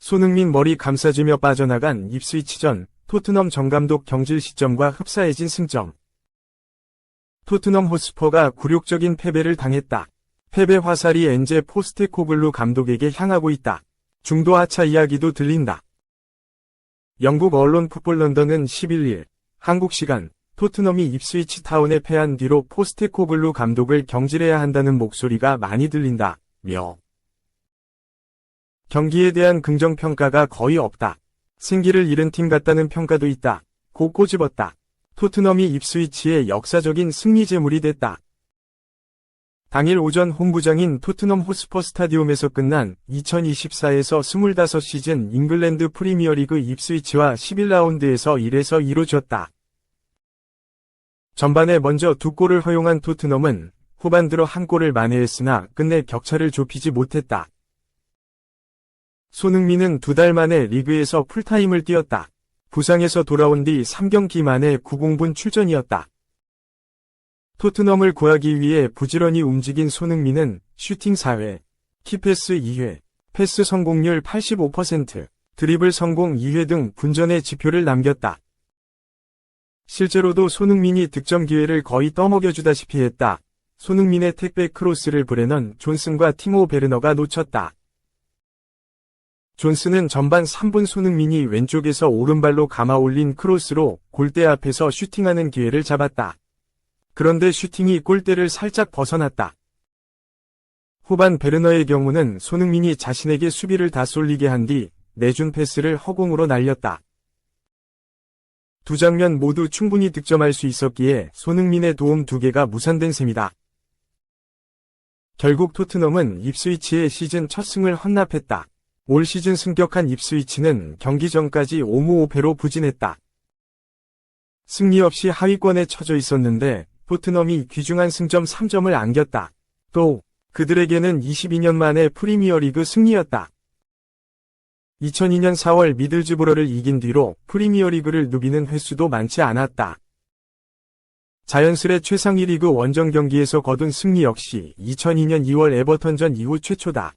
손흥민 머리 감싸주며 빠져나간 입스위치전, 토트넘 정감독 경질 시점과 흡사해진 승점. 토트넘 호스퍼가 굴욕적인 패배를 당했다. 패배 화살이 엔제 포스테코글루 감독에게 향하고 있다. 중도 하차 이야기도 들린다. 영국 언론 풋볼 런던은 11일 한국 시간 토트넘이 입스위치 타운에 패한 뒤로 포스테코글루 감독을 경질해야 한다는 목소리가 많이 들린다며 경기에 대한 긍정평가가 거의 없다. 승기를 잃은 팀 같다는 평가도 있다. 고 꼬집었다. 토트넘이 입스위치의 역사적인 승리 제물이 됐다. 당일 오전 홈구장인 토트넘 호스퍼 스타디움에서 끝난 2024에서 25시즌 잉글랜드 프리미어리그 입스위치와 11라운드에서 1에서 2로 졌다. 전반에 먼저 2골을 허용한 토트넘은 후반 들어 1골을 만회했으나 끝내 격차를 좁히지 못했다. 손흥민은 2달 만에 리그에서 풀타임을 뛰었다. 부상에서 돌아온 뒤 3경기 만에 90분 출전이었다. 토트넘을 구하기 위해 부지런히 움직인 손흥민은 슈팅 4회, 키패스 2회, 패스 성공률 85%, 드리블 성공 2회 등 분전의 지표를 남겼다. 실제로도 손흥민이 득점 기회를 거의 떠먹여주다시피 했다. 손흥민의 택배 크로스를 브레넌 존슨과 티모 베르너가 놓쳤다. 존슨은 전반 3분 손흥민이 왼쪽에서 오른발로 감아 올린 크로스로 골대 앞에서 슈팅하는 기회를 잡았다. 그런데 슈팅이 골대를 살짝 벗어났다. 후반 베르너의 경우는 손흥민이 자신에게 수비를 다 쏠리게 한 뒤 내준 패스를 허공으로 날렸다. 두 장면 모두 충분히 득점할 수 있었기에 손흥민의 도움 2개가 무산된 셈이다. 결국 토트넘은 입스위치의 시즌 첫 승을 헌납했다. 올 시즌 승격한 입스위치는 경기 전까지 5무 5패로 부진했다. 승리 없이 하위권에 처져 있었는데 토트넘이 귀중한 승점 3점을 안겼다. 또 그들에게는 22년 만에 프리미어리그 승리였다. 2002년 4월 미들즈브러를 이긴 뒤로 프리미어리그를 누비는 횟수도 많지 않았다. 자연스레 최상위 리그 원정 경기에서 거둔 승리 역시 2002년 2월 에버턴전 이후 최초다.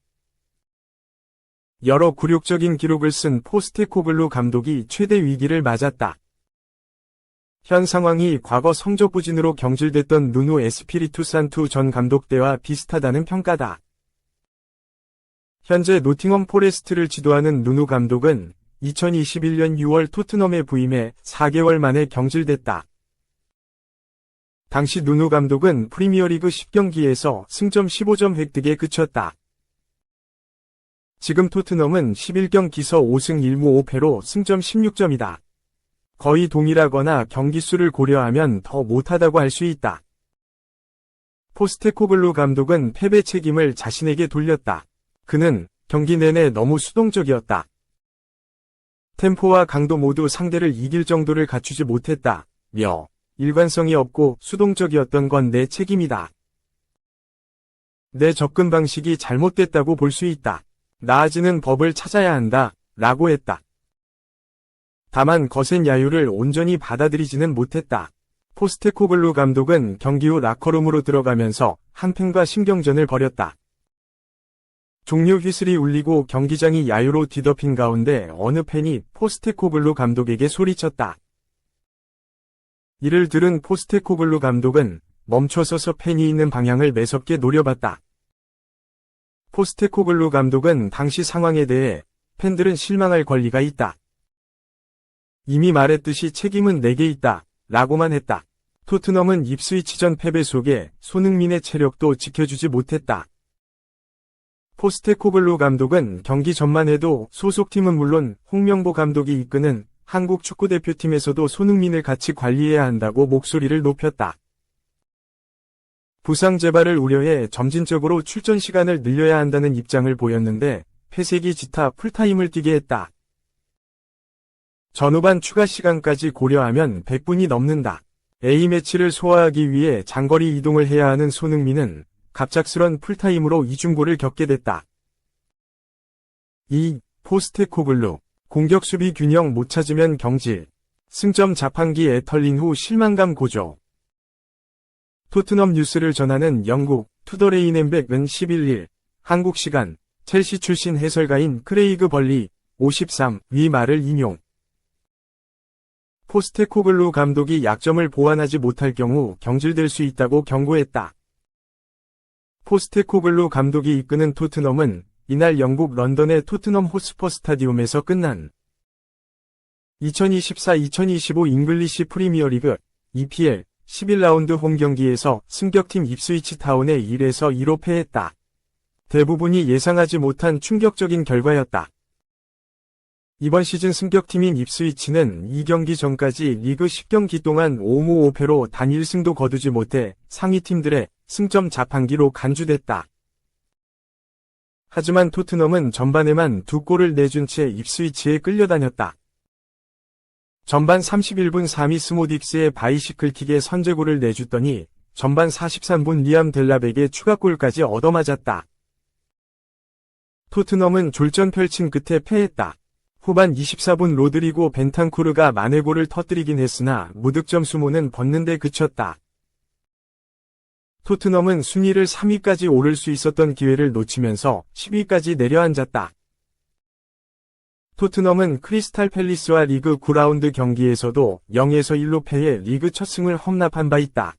여러 굴욕적인 기록을 쓴 포스테코글루 감독이 최대 위기를 맞았다. 현 상황이 과거 성적 부진으로 경질됐던 누누 에스피리투 산투 전 감독 때와 비슷하다는 평가다. 현재 노팅엄 포레스트를 지도하는 누누 감독은 2021년 6월 토트넘에 부임해 4개월 만에 경질됐다. 당시 누누 감독은 프리미어리그 10경기에서 승점 15점 획득에 그쳤다. 지금 토트넘은 11경기서 5승 1무 5패로 승점 16점이다. 거의 동일하거나 경기 수를 고려하면 더 못하다고 할 수 있다. 포스테코글루 감독은 패배 책임을 자신에게 돌렸다. 그는 경기 내내 너무 수동적이었다. 템포와 강도 모두 상대를 이길 정도를 갖추지 못했다며 일관성이 없고 수동적이었던 건 내 책임이다. 내 접근 방식이 잘못됐다고 볼 수 있다. 나아지는 법을 찾아야 한다. 라고 했다. 다만 거센 야유를 온전히 받아들이지는 못했다. 포스테코글루 감독은 경기 후 라커룸으로 들어가면서 한 팬과 신경전을 벌였다. 종료 휘슬이 울리고 경기장이 야유로 뒤덮인 가운데 어느 팬이 포스테코글루 감독에게 소리쳤다. 이를 들은 포스테코글루 감독은 멈춰서서 팬이 있는 방향을 매섭게 노려봤다. 포스테코글루 감독은 당시 상황에 대해 팬들은 실망할 권리가 있다. 이미 말했듯이 책임은 내게 있다. 라고만 했다. 토트넘은 입스위치전 패배 속에 손흥민의 체력도 지켜주지 못했다. 포스테코글루 감독은 경기 전만 해도 소속팀은 물론 홍명보 감독이 이끄는 한국 축구대표팀에서도 손흥민을 같이 관리해야 한다고 목소리를 높였다. 부상 재발을 우려해 점진적으로 출전 시간을 늘려야 한다는 입장을 보였는데 폐색이 짙어 풀타임을 뛰게 했다. 전후반 추가 시간까지 고려하면 100분이 넘는다. A매치를 소화하기 위해 장거리 이동을 해야 하는 손흥민은 갑작스런 풀타임으로 이중고를 겪게 됐다. 2. 포스테코글루 공격 수비 균형 못 찾으면 경질. 승점 자판기 애털린 후 실망감 고조. 토트넘 뉴스를 전하는 영국 투더레인앤백은 11일 한국 시간 첼시 출신 해설가인 크레이그 벌리 53, 위 말을 인용. 포스테코글루 감독이 약점을 보완하지 못할 경우 경질될 수 있다고 경고했다. 포스테코글루 감독이 이끄는 토트넘은 이날 영국 런던의 토트넘 호스퍼 스타디움에서 끝난 2024-2025 잉글리시 프리미어리그 EPL 11라운드 홈 경기에서 승격팀 입스위치 타운에 1에서 2로 패했다. 대부분이 예상하지 못한 충격적인 결과였다. 이번 시즌 승격팀인 입스위치는 2경기 전까지 리그 10경기 동안 5무 5패로 단 1승도 거두지 못해 상위팀들의 승점 자판기로 간주됐다. 하지만 토트넘은 전반에만 2골을 내준 채 입스위치에 끌려다녔다. 전반 31분 사미 스모딕스의 바이시클킥에 선제골을 내줬더니 전반 43분 리암 델랍에게 추가골까지 얻어맞았다. 토트넘은 졸전 펼친 끝에 패했다. 후반 24분 로드리고 벤탄쿠르가 만회골을 터뜨리긴 했으나 무득점 수모는 벗는데 그쳤다. 토트넘은 순위를 3위까지 오를 수 있었던 기회를 놓치면서 10위까지 내려앉았다. 토트넘은 크리스탈 팰리스와 리그 9라운드 경기에서도 0에서 1로 패해 리그 첫 승을 험납한 바 있다.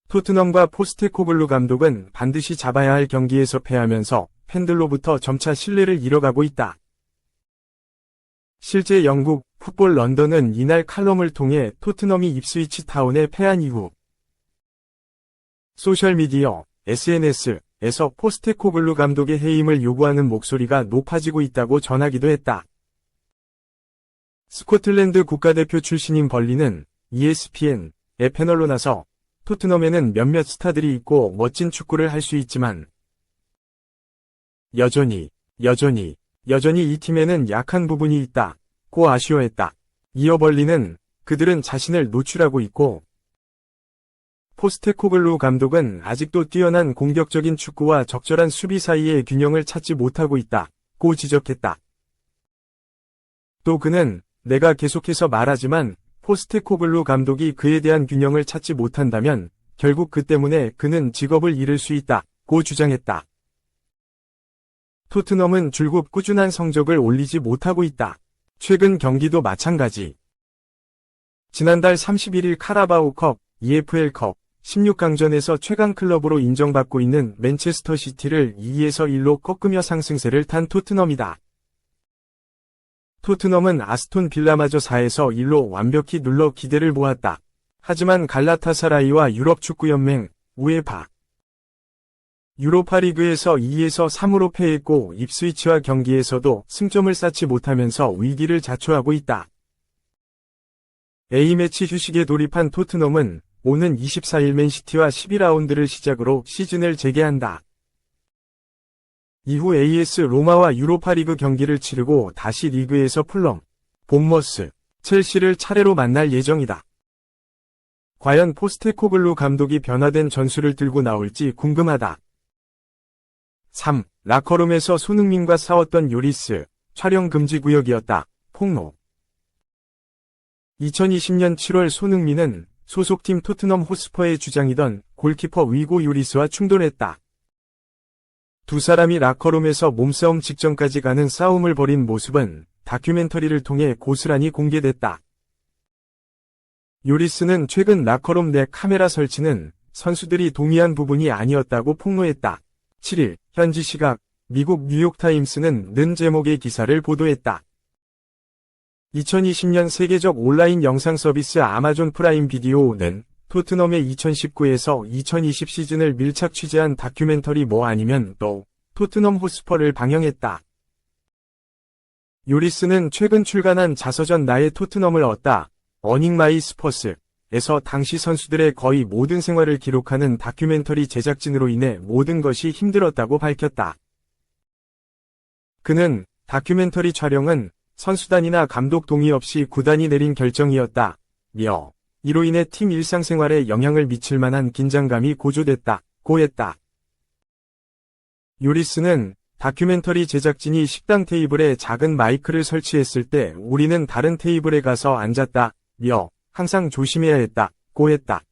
토트넘과 포스테코글루 감독은 반드시 잡아야 할 경기에서 패하면서 팬들로부터 점차 신뢰를 잃어가고 있다. 실제 영국 풋볼 런던은 이날 칼럼을 통해 토트넘이 입스위치 타운에 패한 이후 소셜미디어, SNS에서 포스테코글루 감독의 해임을 요구하는 목소리가 높아지고 있다고 전하기도 했다. 스코틀랜드 국가대표 출신인 벌리는 ESPN의 패널로 나서 토트넘에는 몇몇 스타들이 있고 멋진 축구를 할 수 있지만 여전히 이 팀에는 약한 부분이 있다고 아쉬워했다. 이어 벌리는 그들은 자신을 노출하고 있고 포스테코글루 감독은 아직도 뛰어난 공격적인 축구와 적절한 수비 사이의 균형을 찾지 못하고 있다고 지적했다. 또 그는 내가 계속해서 말하지만 포스테코글루 감독이 그에 대한 균형을 찾지 못한다면 결국 그 때문에 그는 직업을 잃을 수 있다고 주장했다. 토트넘은 줄곧 꾸준한 성적을 올리지 못하고 있다. 최근 경기도 마찬가지. 지난달 31일 카라바오컵, EFL컵, 16강전에서 최강 클럽으로 인정받고 있는 맨체스터 시티를 2에서 1로 꺾으며 상승세를 탄 토트넘이다. 토트넘은 아스톤 빌라마저 4에서 1로 완벽히 눌러 기대를 모았다. 하지만 갈라타사라이와 유럽축구연맹, 우에파 유로파리그에서 2에서 3으로 패했고 입스위치와 경기에서도 승점을 쌓지 못하면서 위기를 자초하고 있다. A매치 휴식에 돌입한 토트넘은 오는 24일 맨시티와 12라운드를 시작으로 시즌을 재개한다. 이후 AS 로마와 유로파리그 경기를 치르고 다시 리그에서 풀럼, 본머스, 첼시를 차례로 만날 예정이다. 과연 포스테코글루 감독이 변화된 전술을 들고 나올지 궁금하다. 3. 라커룸에서 손흥민과 싸웠던 요리스, 촬영 금지 구역이었다. 폭로. 2020년 7월 손흥민은 소속팀 토트넘 호스퍼의 주장이던 골키퍼 위고 요리스와 충돌했다. 두 사람이 라커룸에서 몸싸움 직전까지 가는 싸움을 벌인 모습은 다큐멘터리를 통해 고스란히 공개됐다. 요리스는 최근 라커룸 내 카메라 설치는 선수들이 동의한 부분이 아니었다고 폭로했다. 7일 현지 시각 미국 뉴욕타임스는 는 제목의 기사를 보도했다. 2020년 세계적 온라인 영상 서비스 아마존 프라임 비디오는 토트넘의 2019에서 2020 시즌을 밀착 취재한 다큐멘터리 뭐 아니면 또 토트넘 호스퍼를 방영했다. 요리스는 최근 출간한 자서전 나의 토트넘을 얻다, 어닝 마이 스퍼스에서 당시 선수들의 거의 모든 생활을 기록하는 다큐멘터리 제작진으로 인해 모든 것이 힘들었다고 밝혔다. 그는 다큐멘터리 촬영은 선수단이나 감독 동의 없이 구단이 내린 결정이었다며 이로 인해 팀 일상생활에 영향을 미칠 만한 긴장감이 고조됐다고 했다. 요리스는 다큐멘터리 제작진이 식당 테이블에 작은 마이크를 설치했을 때 우리는 다른 테이블에 가서 앉았다며 항상 조심해야 했다고 했다.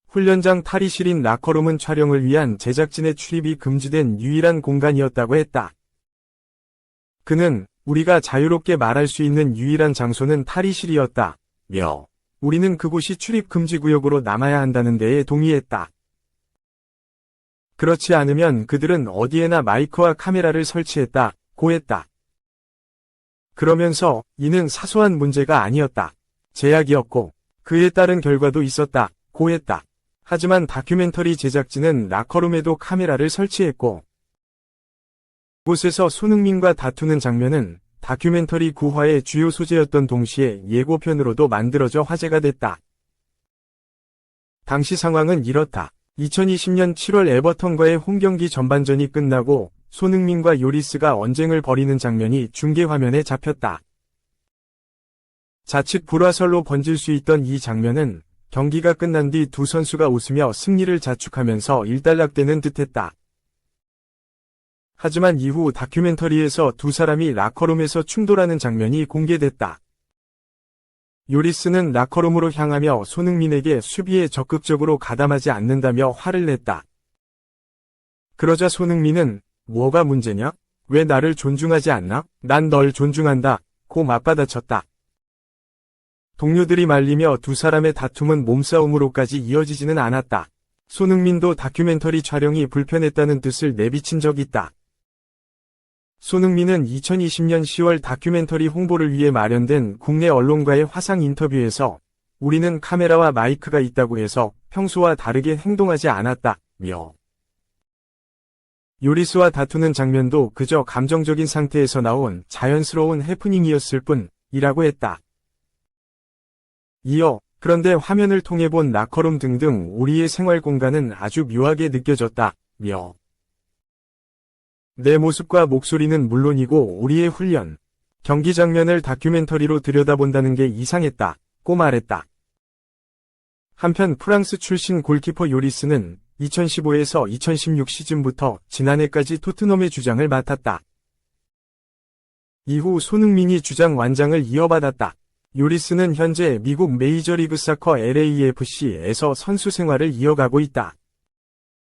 훈련장 탈의실인 라커룸은 촬영을 위한 제작진의 출입이 금지된 유일한 공간이었다고 했다. 그는 우리가 자유롭게 말할 수 있는 유일한 장소는 탈의실이었다. 며 우리는 그곳이 출입 금지 구역으로 남아야 한다는 데에 동의했다. 그렇지 않으면 그들은 어디에나 마이크와 카메라를 설치했다. 고했다. 그러면서 이는 사소한 문제가 아니었다. 제약이었고 그에 따른 결과도 있었다. 고했다. 하지만 다큐멘터리 제작진은 라커룸에도 카메라를 설치했고 그곳에서 손흥민과 다투는 장면은 다큐멘터리 9화의 주요 소재였던 동시에 예고편으로도 만들어져 화제가 됐다. 당시 상황은 이렇다. 2020년 7월 에버턴과의 홈경기 전반전이 끝나고 손흥민과 요리스가 언쟁을 벌이는 장면이 중계화면에 잡혔다. 자칫 불화설로 번질 수 있던 이 장면은 경기가 끝난 뒤 두 선수가 웃으며 승리를 자축하면서 일단락되는 듯했다. 하지만 이후 다큐멘터리에서 두 사람이 라커룸에서 충돌하는 장면이 공개됐다. 요리스는 라커룸으로 향하며 손흥민에게 수비에 적극적으로 가담하지 않는다며 화를 냈다. 그러자 손흥민은 뭐가 문제냐? 왜 나를 존중하지 않나? 난 널 존중한다. 고 맞받아쳤다. 동료들이 말리며 두 사람의 다툼은 몸싸움으로까지 이어지지는 않았다. 손흥민도 다큐멘터리 촬영이 불편했다는 뜻을 내비친 적 있다. 손흥민은 2020년 10월 다큐멘터리 홍보를 위해 마련된 국내 언론과의 화상 인터뷰에서 우리는 카메라와 마이크가 있다고 해서 평소와 다르게 행동하지 않았다며 요리스와 다투는 장면도 그저 감정적인 상태에서 나온 자연스러운 해프닝이었을 뿐이라고 했다. 이어 그런데 화면을 통해 본 라커룸 등등 우리의 생활 공간은 아주 묘하게 느껴졌다며 내 모습과 목소리는 물론이고 우리의 훈련, 경기 장면을 다큐멘터리로 들여다본다는 게 이상했다고 말했다. 한편 프랑스 출신 골키퍼 요리스는 2015에서 2016 시즌부터 지난해까지 토트넘의 주장을 맡았다. 이후 손흥민이 주장 완장을 이어받았다. 요리스는 현재 미국 메이저리그 사커 LAFC에서 선수 생활을 이어가고 있다.